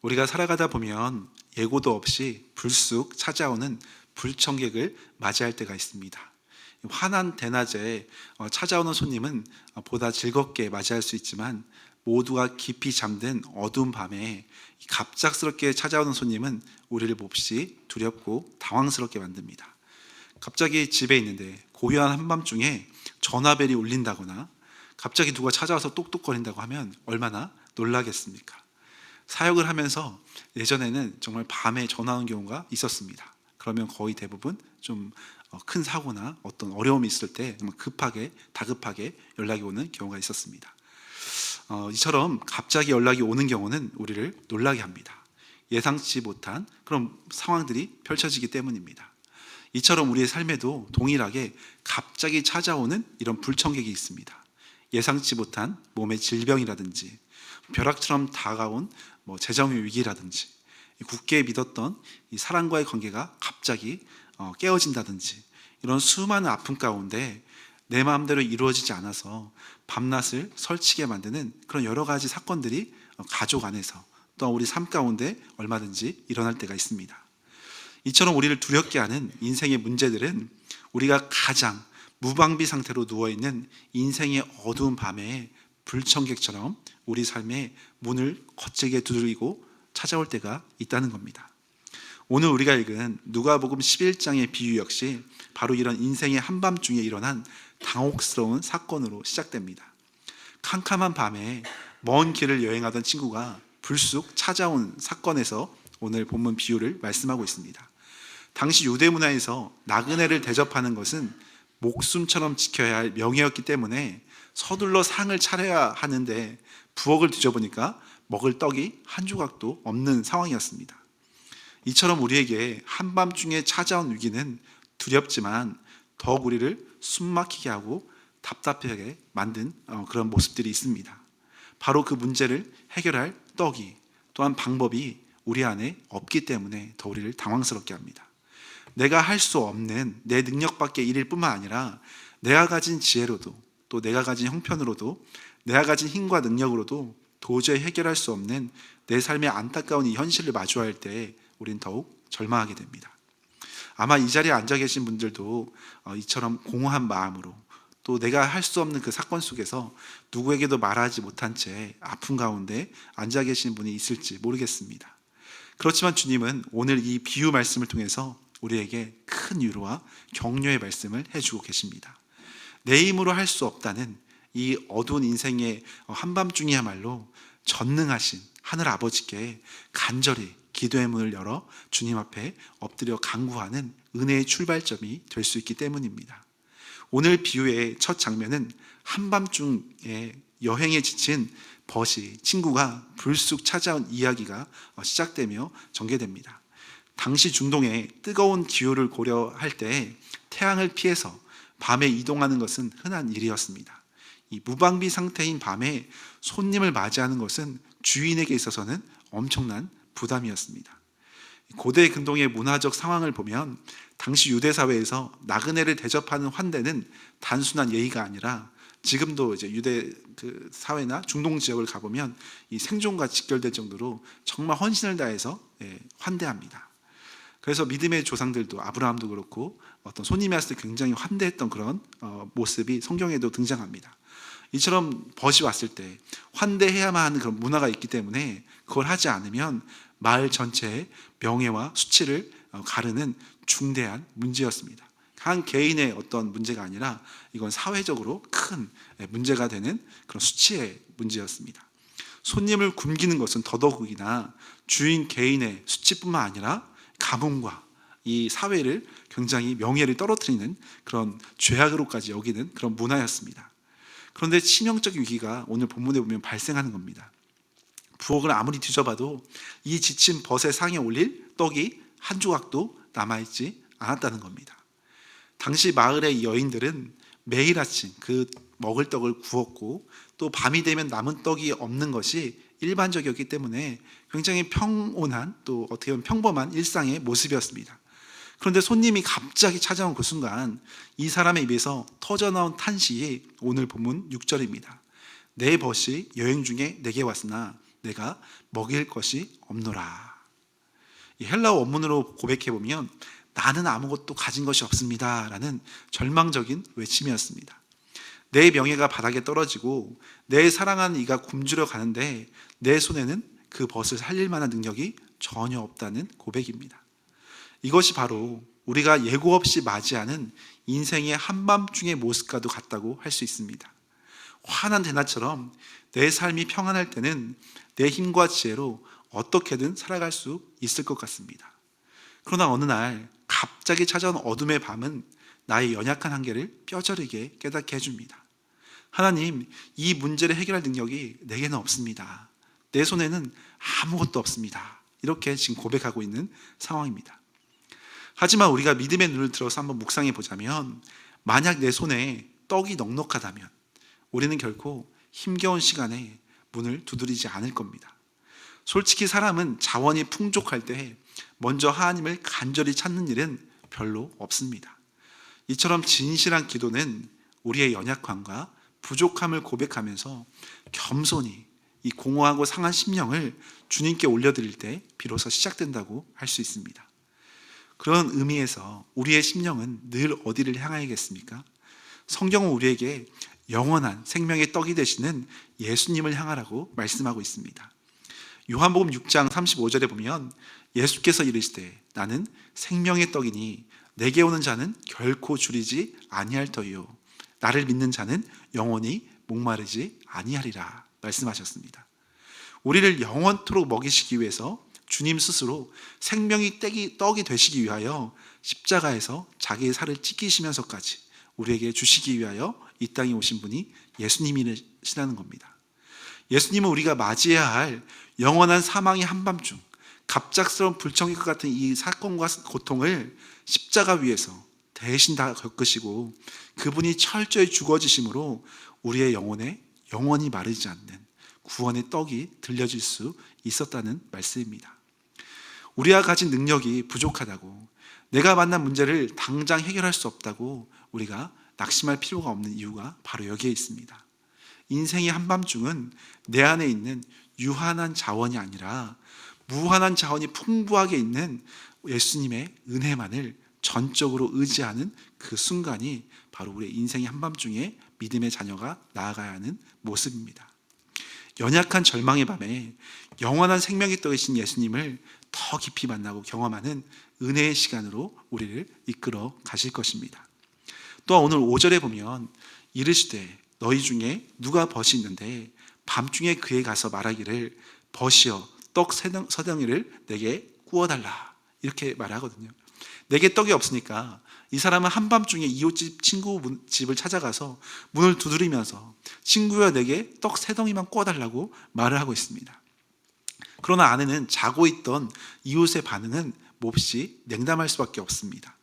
우리가 살아가다 보면 예고도 없이 불쑥 찾아오는 불청객을 맞이할 때가 있습니다. 환한 대낮에 찾아오는 손님은 보다 즐겁게 맞이할 수 있지만, 모두가 깊이 잠든 어두운 밤에 갑작스럽게 찾아오는 손님은 우리를 몹시 두렵고 당황스럽게 만듭니다. 갑자기 집에 있는데 고요한 한밤중에 전화벨이 울린다거나 갑자기 누가 찾아와서 똑똑거린다고 하면 얼마나 놀라겠습니까? 사역을 하면서 예전에는 정말 밤에 전화 오는 경우가 있었습니다. 그러면 거의 대부분 좀 큰 사고나 어떤 어려움이 있을 때 다급하게 연락이 오는 경우가 있었습니다. 이처럼 갑자기 연락이 오는 경우는 우리를 놀라게 합니다. 예상치 못한 그런 상황들이 펼쳐지기 때문입니다. 이처럼 우리의 삶에도 동일하게 갑자기 찾아오는 이런 불청객이 있습니다. 예상치 못한 몸의 질병이라든지, 벼락처럼 다가온 재정의 위기라든지, 굳게 믿었던 이 사랑과의 관계가 갑자기 깨어진다든지, 이런 수많은 아픔 가운데 내 마음대로 이루어지지 않아서 밤낮을 설치게 만드는 그런 여러 가지 사건들이 가족 안에서 또 우리 삶 가운데 얼마든지 일어날 때가 있습니다. 이처럼 우리를 두렵게 하는 인생의 문제들은 우리가 가장 무방비 상태로 누워있는 인생의 어두운 밤에 불청객처럼 우리 삶의 문을 거칠게 두드리고 찾아올 때가 있다는 겁니다. 오늘 우리가 읽은 누가복음 11장의 비유 역시 바로 이런 인생의 한밤중에 일어난 당혹스러운 사건으로 시작됩니다. 캄캄한 밤에 먼 길을 여행하던 친구가 불쑥 찾아온 사건에서 오늘 본문 비유를 말씀하고 있습니다. 당시 유대 문화에서 나그네를 대접하는 것은 목숨처럼 지켜야 할 명예였기 때문에 서둘러 상을 차려야 하는데, 부엌을 뒤져보니까 먹을 떡이 한 조각도 없는 상황이었습니다. 이처럼 우리에게 한밤중에 찾아온 위기는 두렵지만 더욱 우리를 숨막히게 하고 답답하게 만든 그런 모습들이 있습니다. 바로 그 문제를 해결할 떡이, 또한 방법이 우리 안에 없기 때문에 더 우리를 당황스럽게 합니다. 내가 할 수 없는 내 능력 밖의 일일 뿐만 아니라 내가 가진 지혜로도, 또 내가 가진 형편으로도, 내가 가진 힘과 능력으로도 도저히 해결할 수 없는 내 삶의 안타까운 이 현실을 마주할 때 우린 더욱 절망하게 됩니다. 아마 이 자리에 앉아 계신 분들도 이처럼 공허한 마음으로, 또 내가 할 수 없는 그 사건 속에서 누구에게도 말하지 못한 채 아픔 가운데 앉아 계신 분이 있을지 모르겠습니다. 그렇지만 주님은 오늘 이 비유 말씀을 통해서 우리에게 큰 위로와 격려의 말씀을 해주고 계십니다. 내 힘으로 할 수 없다는 이 어두운 인생의 한밤중이야말로 전능하신 하늘 아버지께 간절히 기도의 문을 열어 주님 앞에 엎드려 간구하는 은혜의 출발점이 될 수 있기 때문입니다. 오늘 비유의 첫 장면은 한밤중에 여행에 지친 친구가 불쑥 찾아온 이야기가 시작되며 전개됩니다. 당시 중동의 뜨거운 기후를 고려할 때 태양을 피해서 밤에 이동하는 것은 흔한 일이었습니다. 이 무방비 상태인 밤에 손님을 맞이하는 것은 주인에게 있어서는 엄청난 부담이었습니다. 고대 근동의 문화적 상황을 보면 당시 유대 사회에서 나그네를 대접하는 환대는 단순한 예의가 아니라, 지금도 이제 유대 그 사회나 중동 지역을 가보면 이 생존과 직결될 정도로 정말 헌신을 다해서 환대합니다. 그래서 믿음의 조상들도, 아브라함도 그렇고 어떤 손님이 왔을 때 굉장히 환대했던 그런 모습이 성경에도 등장합니다. 이처럼 벗이 왔을 때 환대해야만 하는 그런 문화가 있기 때문에 그걸 하지 않으면 마을 전체의 명예와 수치를 가르는 중대한 문제였습니다. 한 개인의 어떤 문제가 아니라 이건 사회적으로 큰 문제가 되는 그런 수치의 문제였습니다. 손님을 굶기는 것은 더더욱이나 주인 개인의 수치뿐만 아니라 가문과 이 사회를 굉장히 명예를 떨어뜨리는 그런 죄악으로까지 여기는 그런 문화였습니다. 그런데 치명적 위기가 오늘 본문에 보면 발생하는 겁니다. 부엌을 아무리 뒤져봐도 이 지친 벗의 상에 올릴 떡이 한 조각도 남아있지 않았다는 겁니다. 당시 마을의 여인들은 매일 아침 그 먹을 떡을 구웠고, 또 밤이 되면 남은 떡이 없는 것이 일반적이었기 때문에 굉장히 평온한, 또 어떻게 보면 평범한 일상의 모습이었습니다. 그런데 손님이 갑자기 찾아온 그 순간 이 사람의 입에서 터져나온 탄식이 오늘 본문 6절입니다. 내 벗이 여행 중에 내게 왔으나 내가 먹일 것이 없노라. 이 헬라어 원문으로 고백해보면 나는 아무것도 가진 것이 없습니다 라는 절망적인 외침이었습니다. 내 명예가 바닥에 떨어지고 내 사랑하는 이가 굶주려 가는데 내 손에는 그 벗을 살릴 만한 능력이 전혀 없다는 고백입니다. 이것이 바로 우리가 예고 없이 맞이하는 인생의 한밤중의 모습과도 같다고 할 수 있습니다. 환한 대낮처럼 내 삶이 평안할 때는 내 힘과 지혜로 어떻게든 살아갈 수 있을 것 같습니다. 그러나 어느 날 갑자기 찾아온 어둠의 밤은 나의 연약한 한계를 뼈저리게 깨닫게 해줍니다. 하나님, 이 문제를 해결할 능력이 내게는 없습니다. 내 손에는 아무것도 없습니다. 이렇게 지금 고백하고 있는 상황입니다. 하지만 우리가 믿음의 눈을 들어서 한번 묵상해 보자면, 만약 내 손에 떡이 넉넉하다면 우리는 결코 힘겨운 시간에 문을 두드리지 않을 겁니다. 솔직히 사람은 자원이 풍족할 때 먼저 하나님을 간절히 찾는 일은 별로 없습니다. 이처럼 진실한 기도는 우리의 연약함과 부족함을 고백하면서 겸손히 이 공허하고 상한 심령을 주님께 올려드릴 때 비로소 시작된다고 할 수 있습니다. 그런 의미에서 우리의 심령은 늘 어디를 향하겠습니까? 성경은 우리에게 영원한 생명의 떡이 되시는 예수님을 향하라고 말씀하고 있습니다. 요한복음 6장 35절에 보면 예수께서 이르시되 나는 생명의 떡이니 내게 오는 자는 결코 줄이지 아니할 터이요 나를 믿는 자는 영원히 목마르지 아니하리라 말씀하셨습니다. 우리를 영원토록 먹이시기 위해서 주님 스스로 생명의 떡이 되시기 위하여 십자가에서 자기의 살을 찢기시면서까지 우리에게 주시기 위하여 이 땅에 오신 분이 예수님이시라는 겁니다. 예수님은 우리가 맞이해야 할 영원한 사망의 한밤중, 갑작스러운 불청객과 같은 이 사건과 고통을 십자가 위에서 대신 다 겪으시고 그분이 철저히 죽어지심으로 우리의 영혼에 영원히 마르지 않는 구원의 떡이 들려질 수 있었다는 말씀입니다. 우리가 가진 능력이 부족하다고, 내가 만난 문제를 당장 해결할 수 없다고 우리가 낙심할 필요가 없는 이유가 바로 여기에 있습니다. 인생의 한밤중은 내 안에 있는 유한한 자원이 아니라 무한한 자원이 풍부하게 있는 예수님의 은혜만을 전적으로 의지하는 그 순간이 바로 우리의 인생의 한밤중에 믿음의 자녀가 나아가야 하는 모습입니다. 연약한 절망의 밤에 영원한 생명의 떡이신 예수님을 더 깊이 만나고 경험하는 은혜의 시간으로 우리를 이끌어 가실 것입니다. 또한 오늘 5절에 보면 이르시되 너희 중에 누가 벗이 있는데 밤중에 그에 가서 말하기를 벗이여 떡 서덩이를 내게 구워달라 이렇게 말하거든요. 내게 떡이 없으니까 이 사람은 한밤중에 이웃집 친구 집을 찾아가서 문을 두드리면서 친구야 내게 떡 3덩이만 구워달라고 말을 하고 있습니다. 그러나 아내는 자고 있던 이웃의 반응은 몹시 냉담할 수밖에 없습니다.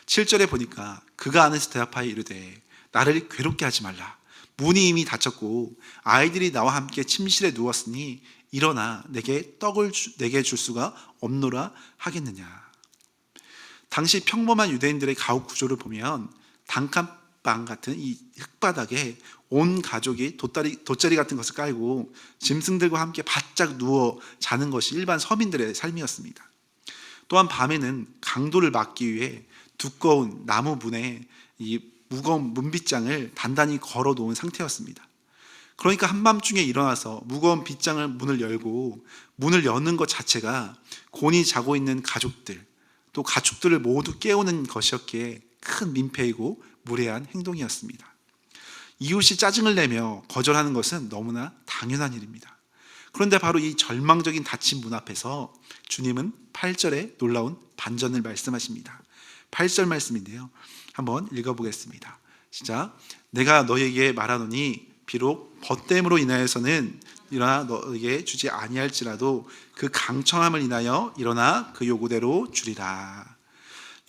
7절에 보니까 그가 안에서 대답하여 이르되 나를 괴롭게 하지 말라. 문이 이미 닫혔고 아이들이 나와 함께 침실에 누웠으니 일어나 내게 떡을 내게 줄 수가 없노라 하겠느냐. 당시 평범한 유대인들의 가옥 구조를 보면 단칸방 같은 이 흙바닥에 온 가족이 돗자리 같은 것을 깔고 짐승들과 함께 바짝 누워 자는 것이 일반 서민들의 삶이었습니다. 또한 밤에는 강도를 막기 위해 두꺼운 나무 문에 이 무거운 문빗장을 단단히 걸어 놓은 상태였습니다. 그러니까 한밤중에 일어나서 무거운 빗장을 문을 열고 문을 여는 것 자체가 곤히 자고 있는 가족들 또 가축들을 모두 깨우는 것이었기에 큰 민폐이고 무례한 행동이었습니다. 이웃이 짜증을 내며 거절하는 것은 너무나 당연한 일입니다. 그런데 바로 이 절망적인 닫힌 문 앞에서 주님은 8절에 놀라운 반전을 말씀하십니다. 8절 말씀인데요. 한번 읽어보겠습니다. 시작. 내가 너에게 말하노니 비록 벗됨으로 인하여서는 일어나 너에게 주지 아니할지라도 그 강청함을 인하여 일어나 그 요구대로 주리라.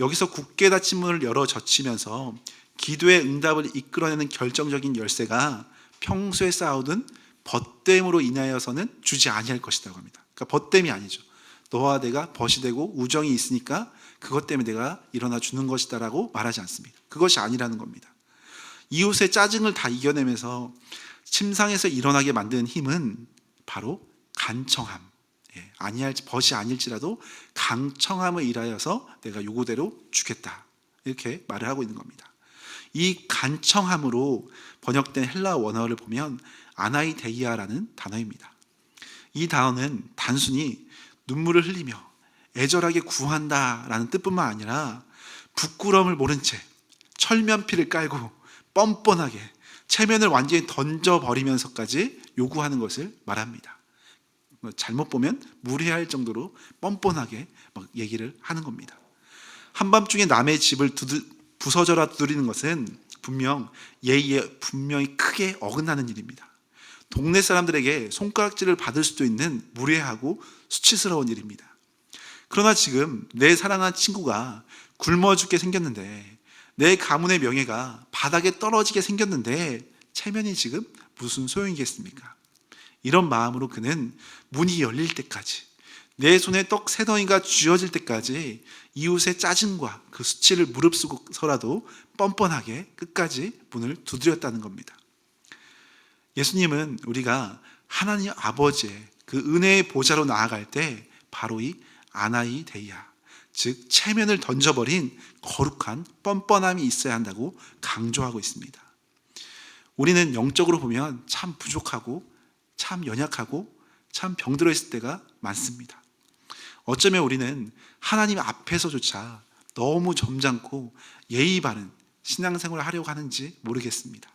여기서 굳게 닫힌 문을 열어 젖히면서 기도의 응답을 이끌어내는 결정적인 열쇠가 평소에 쌓아오던 벗됨으로 인하여서는 주지 아니할 것이라고 합니다. 그러니까 벗됨이 아니죠. 너와 내가 벗이 되고 우정이 있으니까 그것 때문에 내가 일어나 주는 것이다 라고 말하지 않습니다. 그것이 아니라는 겁니다. 이웃의 짜증을 다 이겨내면서 침상에서 일어나게 만드는 힘은 바로 간청함, 벗이 아닐지라도 강청함을 일하여서 내가 요구대로 주겠다, 이렇게 말을 하고 있는 겁니다. 이 간청함으로 번역된 헬라 원어를 보면 아나이데이아라는 단어입니다. 이 단어는 단순히 눈물을 흘리며 애절하게 구한다라는 뜻뿐만 아니라 부끄러움을 모른 채 철면피를 깔고 뻔뻔하게 체면을 완전히 던져버리면서까지 요구하는 것을 말합니다. 잘못 보면 무례할 정도로 뻔뻔하게 막 얘기를 하는 겁니다. 한밤중에 남의 집을 부서져라 두드리는 것은 분명 예의에 분명히 크게 어긋나는 일입니다. 동네 사람들에게 손가락질을 받을 수도 있는 무례하고 수치스러운 일입니다. 그러나 지금 내 사랑하는 친구가 굶어 죽게 생겼는데, 내 가문의 명예가 바닥에 떨어지게 생겼는데 체면이 지금 무슨 소용이겠습니까? 이런 마음으로 그는 문이 열릴 때까지, 내 손에 떡 세 덩이가 쥐어질 때까지 이웃의 짜증과 그 수치를 무릅쓰고서라도 뻔뻔하게 끝까지 문을 두드렸다는 겁니다. 예수님은 우리가 하나님 아버지의 그 은혜의 보좌로 나아갈 때 바로 이 아나이데이아, 즉 체면을 던져버린 거룩한 뻔뻔함이 있어야 한다고 강조하고 있습니다. 우리는 영적으로 보면 참 부족하고 참 연약하고 참 병들어 있을 때가 많습니다. 어쩌면 우리는 하나님 앞에서조차 너무 점잖고 예의 바른 신앙생활을 하려고 하는지 모르겠습니다.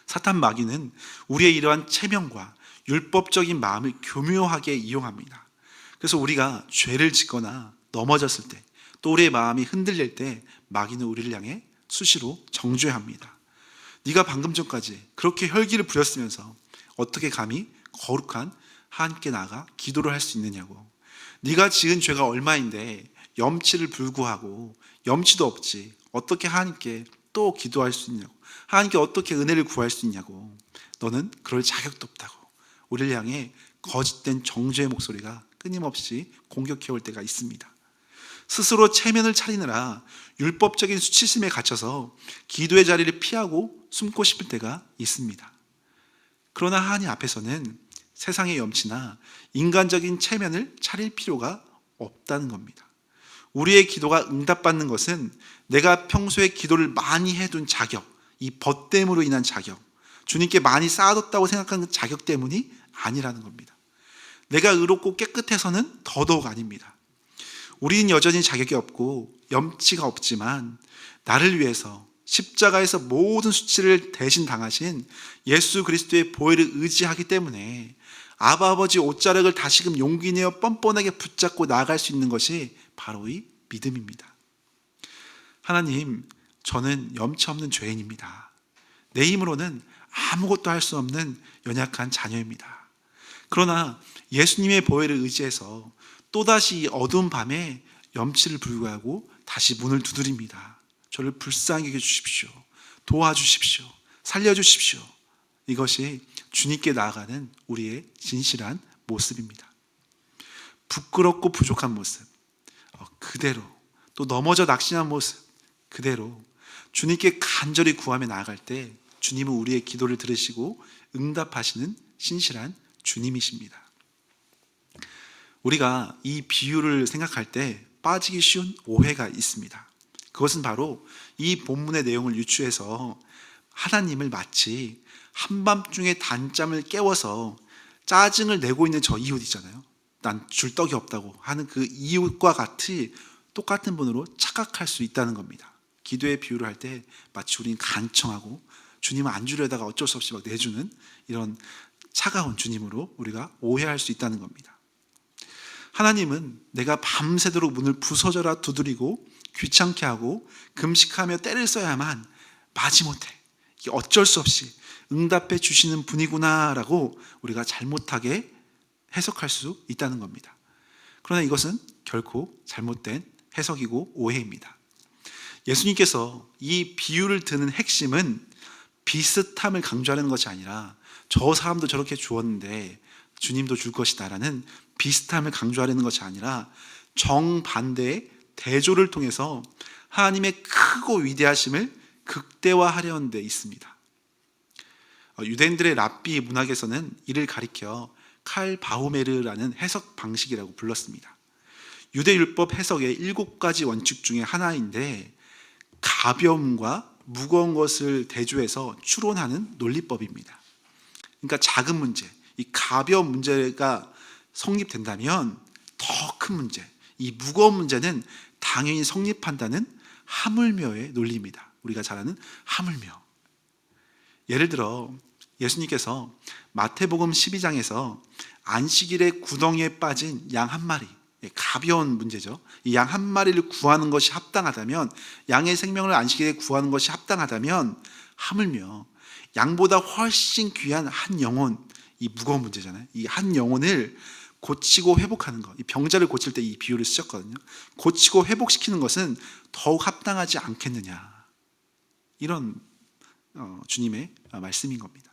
사탄 마귀는 우리의 이러한 체면과 율법적인 마음을 교묘하게 이용합니다. 그래서 우리가 죄를 짓거나 넘어졌을 때, 또 우리의 마음이 흔들릴 때 마귀는 우리를 향해 수시로 정죄합니다. 네가 방금 전까지 그렇게 혈기를 부렸으면서 어떻게 감히 거룩한 하나님께 나아가 기도를 할 수 있느냐고. 네가 지은 죄가 얼마인데 염치를 불구하고 염치도 없지 어떻게 하나님께 또 기도할 수 있냐고, 하나님께 어떻게 은혜를 구할 수 있냐고. 너는 그럴 자격도 없다고 우리를 향해 거짓된 정죄의 목소리가 끊임없이 공격해올 때가 있습니다. 스스로 체면을 차리느라 율법적인 수치심에 갇혀서 기도의 자리를 피하고 숨고 싶을 때가 있습니다. 그러나 하나님 앞에서는 세상의 염치나 인간적인 체면을 차릴 필요가 없다는 겁니다. 우리의 기도가 응답받는 것은 내가 평소에 기도를 많이 해둔 자격, 이 벗됨으로 인한 자격, 주님께 많이 쌓아뒀다고 생각하는 자격 때문이 아니라는 겁니다. 내가 의롭고 깨끗해서는 더더욱 아닙니다. 우리는 여전히 자격이 없고 염치가 없지만 나를 위해서 십자가에서 모든 수치를 대신 당하신 예수 그리스도의 보혈을 의지하기 때문에 아버지 옷자락을 다시금 용기 내어 뻔뻔하게 붙잡고 나아갈 수 있는 것이 바로 이 믿음입니다. 하나님, 저는 염치 없는 죄인입니다. 내 힘으로는 아무것도 할 수 없는 연약한 자녀입니다. 그러나 예수님의 보혈을 의지해서 또다시 이 어두운 밤에 염치를 불구하고 다시 문을 두드립니다. 저를 불쌍히 여겨주십시오. 도와주십시오. 살려주십시오. 이것이 주님께 나아가는 우리의 진실한 모습입니다. 부끄럽고 부족한 모습 그대로, 또 넘어져 낙심한 모습 그대로 주님께 간절히 구하며 나아갈 때 주님은 우리의 기도를 들으시고 응답하시는 신실한 주님이십니다. 우리가 이 비유를 생각할 때 빠지기 쉬운 오해가 있습니다. 그것은 바로 이 본문의 내용을 유추해서 하나님을 마치 한밤중에 단잠을 깨워서 짜증을 내고 있는 저 이웃 있잖아요. 난 줄 떡이 없다고 하는 그 이웃과 같이 똑같은 분으로 착각할 수 있다는 겁니다. 기도의 비유를 할 때 마치 우리는 간청하고 주님은 안 주려다가 어쩔 수 없이 막 내주는 이런 차가운 주님으로 우리가 오해할 수 있다는 겁니다. 하나님은 내가 밤새도록 문을 부서져라 두드리고 귀찮게 하고 금식하며 때를 써야만 마지못해 어쩔 수 없이 응답해 주시는 분이구나라고 우리가 잘못하게 해석할 수 있다는 겁니다. 그러나 이것은 결코 잘못된 해석이고 오해입니다. 예수님께서 이 비유를 드는 핵심은 비슷함을 강조하는 것이 아니라 저 사람도 저렇게 주었는데 주님도 줄 것이다라는 비슷함을 강조하려는 것이 아니라 정반대의 대조를 통해서 하나님의 크고 위대하심을 극대화하려는 데 있습니다. 유대인들의 랍비 문학에서는 이를 가리켜 칼 바우메르라는 해석 방식이라고 불렀습니다. 유대 율법 해석의 7가지 원칙 중에 하나인데 가벼움과 무거운 것을 대조해서 추론하는 논리법입니다. 그러니까 작은 문제, 이 가벼운 문제가 성립된다면 더 큰 문제, 이 무거운 문제는 당연히 성립한다는 하물며의 논리입니다. 우리가 잘 아는 하물며. 예를 들어 예수님께서 마태복음 12장에서 안식일에 구덩이에 빠진 양 한 마리, 가벼운 문제죠. 이 양 한 마리를 구하는 것이 합당하다면, 양의 생명을 안식일에 구하는 것이 합당하다면, 하물며 양보다 훨씬 귀한 한 영혼, 이 무거운 문제잖아요. 이 한 영혼을 고치고 회복하는 것, 이 병자를 고칠 때 이 비유를 쓰셨거든요. 고치고 회복시키는 것은 더욱 합당하지 않겠느냐, 이런 주님의 말씀인 겁니다.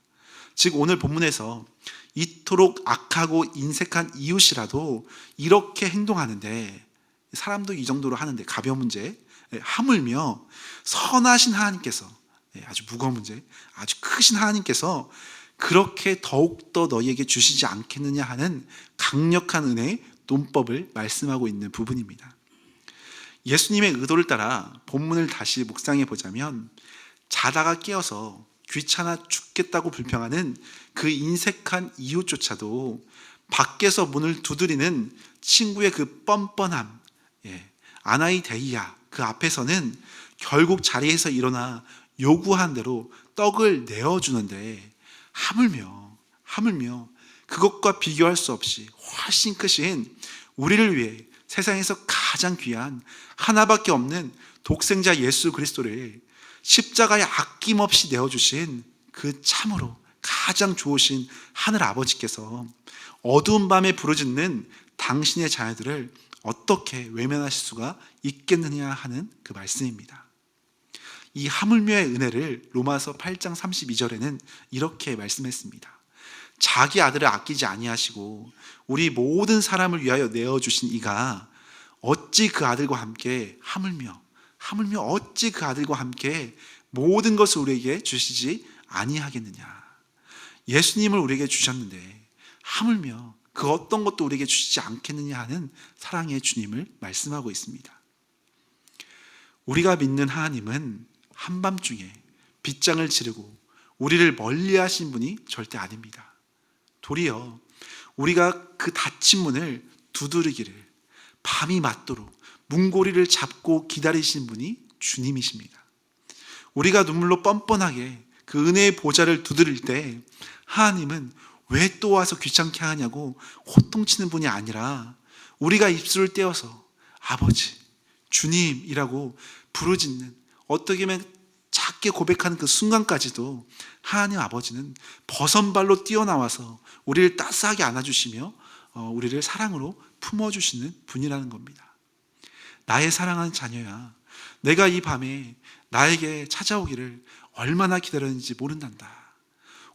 즉 오늘 본문에서 이토록 악하고 인색한 이웃이라도 이렇게 행동하는데, 사람도 이 정도로 하는데, 가벼운 문제, 하물며 선하신 하나님께서, 아주 무거운 문제, 아주 크신 하나님께서 그렇게 더욱더 너희에게 주시지 않겠느냐 하는 강력한 은혜의 논법을 말씀하고 있는 부분입니다. 예수님의 의도를 따라 본문을 다시 묵상해 보자면, 자다가 깨어서 귀찮아 죽겠다고 불평하는 그 인색한 이웃조차도 밖에서 문을 두드리는 친구의 그 뻔뻔함, 아나이데이아, 그 앞에서는 결국 자리에서 일어나 요구한 대로 떡을 내어주는데, 하물며 그것과 비교할 수 없이 훨씬 크신 우리를 위해 세상에서 가장 귀한 하나밖에 없는 독생자 예수 그리스도를 십자가에 아낌없이 내어주신 그 참으로 가장 좋으신 하늘 아버지께서 어두운 밤에 부르짖는 당신의 자녀들을 어떻게 외면하실 수가 있겠느냐 하는 그 말씀입니다. 이 하물며의 은혜를 로마서 8장 32절에는 이렇게 말씀했습니다. 자기 아들을 아끼지 아니하시고 우리 모든 사람을 위하여 내어주신 이가 어찌 그 아들과 함께 하물며 어찌 그 아들과 함께 모든 것을 우리에게 주시지 아니하겠느냐. 예수님을 우리에게 주셨는데 하물며 그 어떤 것도 우리에게 주시지 않겠느냐 하는 사랑의 주님을 말씀하고 있습니다. 우리가 믿는 하나님은 한밤중에 빗장을 지르고 우리를 멀리하신 분이 절대 아닙니다. 도리어 우리가 그 닫힌 문을 두드리기를 밤이 맞도록 문고리를 잡고 기다리시는 분이 주님이십니다. 우리가 눈물로 뻔뻔하게 그 은혜의 보좌를 두드릴 때 하나님은 왜 또 와서 귀찮게 하냐고 호통치는 분이 아니라, 우리가 입술을 떼어서 아버지, 주님이라고 부르짖는, 어떻게 보면 작게 고백하는 그 순간까지도 하나님 아버지는 버선발로 뛰어나와서 우리를 따스하게 안아주시며 우리를 사랑으로 품어주시는 분이라는 겁니다. 나의 사랑하는 자녀야, 내가 이 밤에 나에게 찾아오기를 얼마나 기다렸는지 모른단다.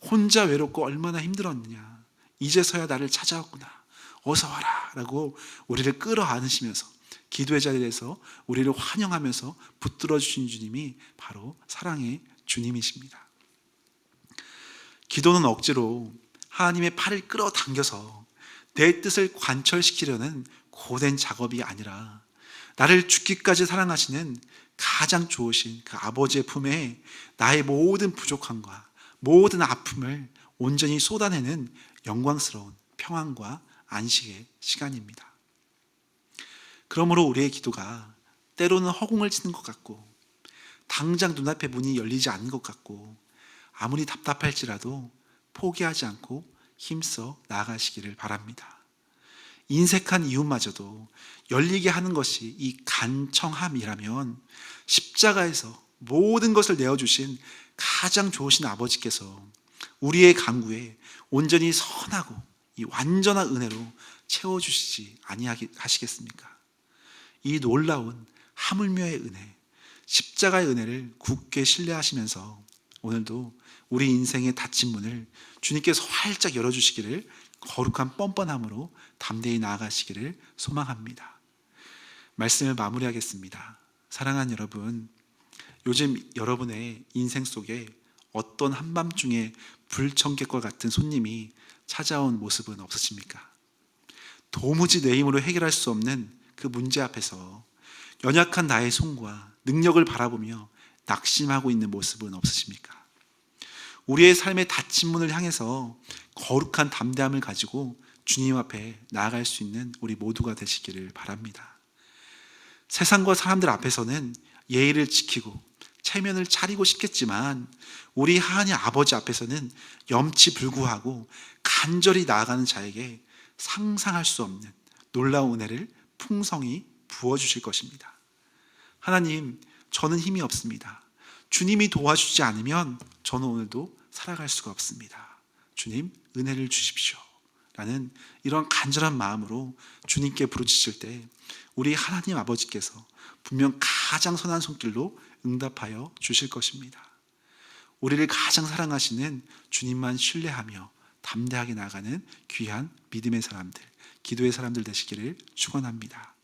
혼자 외롭고 얼마나 힘들었느냐. 이제서야 나를 찾아왔구나. 어서 와라 라고 우리를 끌어안으시면서 기도의 자리에서 우리를 환영하면서 붙들어 주신 주님이 바로 사랑의 주님이십니다. 기도는 억지로 하나님의 팔을 끌어당겨서 내 뜻을 관철시키려는 고된 작업이 아니라, 나를 죽기까지 사랑하시는 가장 좋으신 그 아버지의 품에 나의 모든 부족함과 모든 아픔을 온전히 쏟아내는 영광스러운 평안과 안식의 시간입니다. 그러므로 우리의 기도가 때로는 허공을 치는 것 같고, 당장 눈앞에 문이 열리지 않는 것 같고, 아무리 답답할지라도 포기하지 않고 힘써 나아가시기를 바랍니다. 인색한 이웃마저도 열리게 하는 것이 이 간청함이라면, 십자가에서 모든 것을 내어주신 가장 좋으신 아버지께서 우리의 간구에 온전히 선하고 이 완전한 은혜로 채워주시지 아니하시겠습니까? 이 놀라운 하물며의 은혜, 십자가의 은혜를 굳게 신뢰하시면서 오늘도 우리 인생의 닫힌 문을 주님께서 활짝 열어주시기를 거룩한 뻔뻔함으로 담대히 나아가시기를 소망합니다. 말씀을 마무리하겠습니다. 사랑하는 여러분, 요즘 여러분의 인생 속에 어떤 한밤중에 불청객과 같은 손님이 찾아온 모습은 없으십니까? 도무지 내 힘으로 해결할 수 없는 그 문제 앞에서 연약한 나의 손과 능력을 바라보며 낙심하고 있는 모습은 없으십니까? 우리의 삶의 닫힌 문을 향해서 거룩한 담대함을 가지고 주님 앞에 나아갈 수 있는 우리 모두가 되시기를 바랍니다. 세상과 사람들 앞에서는 예의를 지키고 체면을 차리고 싶겠지만 우리 하나님 아버지 앞에서는 염치불구하고 간절히 나아가는 자에게 상상할 수 없는 놀라운 은혜를 풍성히 부어주실 것입니다. 하나님, 저는 힘이 없습니다. 주님이 도와주지 않으면 저는 오늘도 살아갈 수가 없습니다. 주님, 은혜를 주십시오. 라는 이런 간절한 마음으로 주님께 부르짖을 때 우리 하나님 아버지께서 분명 가장 선한 손길로 응답하여 주실 것입니다. 우리를 가장 사랑하시는 주님만 신뢰하며 담대하게 나아가는 귀한 믿음의 사람들, 기도의 사람들 되시기를 축원합니다.